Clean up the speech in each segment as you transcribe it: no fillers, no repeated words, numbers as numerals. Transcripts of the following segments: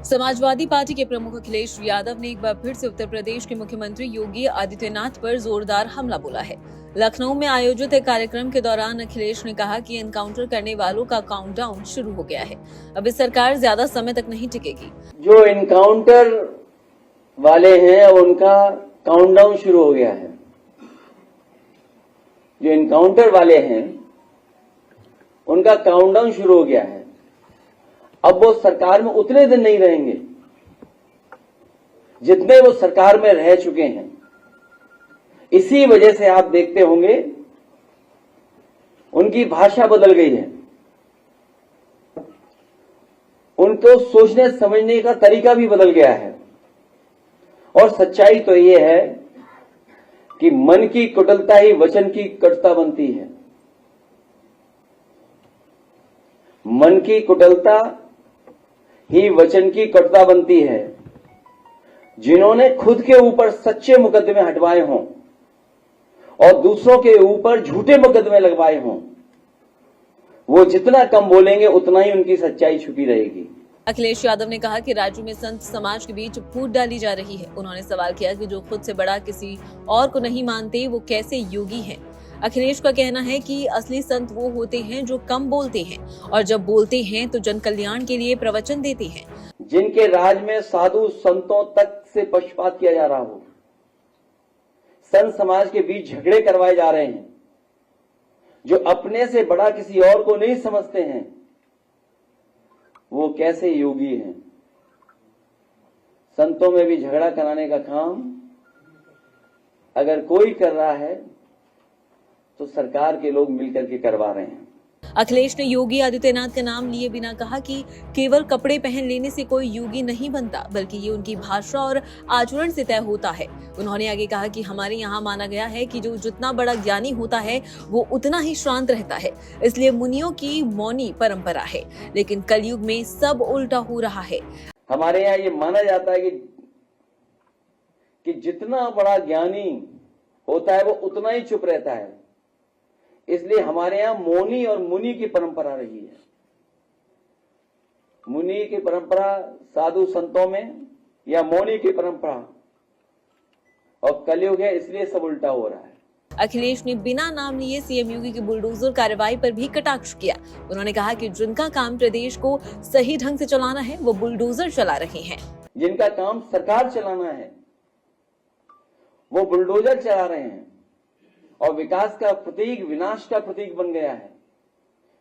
Samajwadi party के प्रमुख अखिलेश यादव ने एक बार फिर से उत्तर प्रदेश के मुख्यमंत्री योगी आदित्यनाथ पर जोरदार हमला बोला है। लखनऊ में आयोजित एक कार्यक्रम के दौरान अखिलेश ने कहा कि एनकाउंटर करने वालों का काउंटडाउन शुरू हो गया है। अब इस सरकार ज्यादा समय तक नहीं टिकेगी। जो एनकाउंटर वाले हैं अब उनका काउंटडाउन शुरू हो गया है। जो एनकाउंटर वाले हैं उनका काउंटडाउन शुरू हो गया है। अब वो सरकार में उतने दिन नहीं रहेंगे जितने वो सरकार में रह चुके हैं। इसी वजह से आप देखते होंगे उनकी भाषा बदल गई है, उनको सोचने समझने का तरीका भी बदल गया है। और सच्चाई तो ये है कि मन की कुटिलता ही वचन की कटुता बनती है। मन की कुटिलता ही वचन की कटुता बनती है। जिन्होंने खुद के ऊपर सच्चे मुकदमे हटवाए हों और दूसरों के ऊपर झूठे मुकदमे लगवाए हों, वो जितना कम बोलेंगे उतना ही उनकी सच्चाई छुपी रहेगी। अखिलेश यादव ने कहा कि राज्य में संत समाज के बीच फूट डाली जा रही है। उन्होंने सवाल किया कि जो खुद से बड़ा किसी और को नहीं मानते वो कैसे योगी हैं। अखिलेश का कहना है कि असली संत वो होते हैं जो कम बोलते हैं और जब बोलते हैं तो जन कल्याण के लिए प्रवचन देते हैं। जिनके राज में साधु संतों तक से पक्षपात किया जा रहा हो, संत समाज के बीच झगड़े करवाए जा रहे हैं, जो अपने से बड़ा किसी और को नहीं समझते हैं, वो कैसे योगी हैं। संतों में भी झगड़ा कराने का काम अगर कोई कर रहा है तो सरकार के लोग मिलकर के करवा रहे हैं। अखिलेश ने योगी आदित्यनाथ का नाम लिए बिना कहा कि केवल कपड़े पहन लेने से कोई योगी नहीं बनता, बल्कि ये उनकी भाषा और आचरण से तय होता है। उन्होंने आगे कहा कि हमारे यहाँ माना गया है कि जो जितना बड़ा ज्ञानी होता है वो उतना ही शांत रहता है, इसलिए मुनियों की मौनी परंपरा है। लेकिन कलयुग में सब उल्टा हो रहा है। हमारे यहाँ ये माना जाता है कि जितना बड़ा ज्ञानी होता है वो उतना ही चुप रहता है, इसलिए हमारे यहां मौनी और मुनि की परंपरा रही है। मुनि की परंपरा साधु संतों में या मौनी की परंपरा, और कलयुग है इसलिए सब उल्टा हो रहा है। अखिलेश ने बिना नाम लिए सीएम योगी की बुलडोजर कार्रवाई पर भी कटाक्ष किया। उन्होंने कहा कि जिनका काम प्रदेश को सही ढंग से चलाना है वो बुलडोजर चला रहे हैं। जिनका काम सरकार चलाना है वो बुलडोजर चला रहे हैं और विकास का प्रतीक विनाश का प्रतीक बन गया है।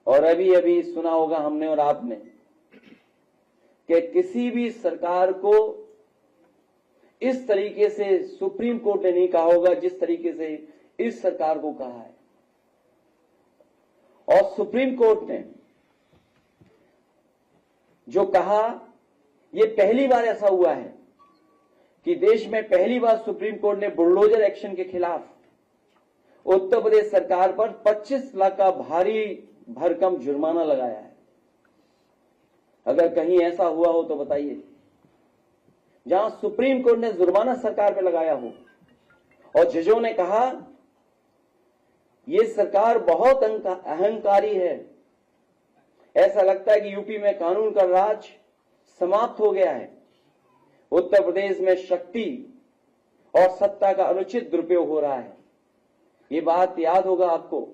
और अभी अभी सुना होगा हमने और आपने कि किसी भी सरकार को इस तरीके से सुप्रीम कोर्ट ने नहीं कहा होगा जिस तरीके से इस सरकार को कहा है। और सुप्रीम कोर्ट ने जो कहा, ये पहली बार ऐसा हुआ है कि देश में पहली बार सुप्रीम कोर्ट ने बुलडोजर एक्शन के खिलाफ उत्तर प्रदेश सरकार पर 25 लाख का भारी भरकम जुर्माना लगाया है। अगर कहीं ऐसा हुआ हो तो बताइए, जहां सुप्रीम कोर्ट ने जुर्माना सरकार पे लगाया हो और जजों ने कहा यह सरकार बहुत अहंकारी है, ऐसा लगता है कि यूपी में कानून का राज समाप्त हो गया है, उत्तर प्रदेश में शक्ति और सत्ता का अनुचित दुरुपयोग हो रहा है। ये बात याद होगा आपको,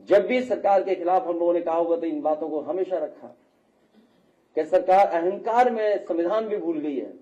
जब भी सरकार के खिलाफ हम लोगों ने कहा होगा तो इन बातों को हमेशा रखा कि सरकार अहंकार में संविधान भी भूल गई है।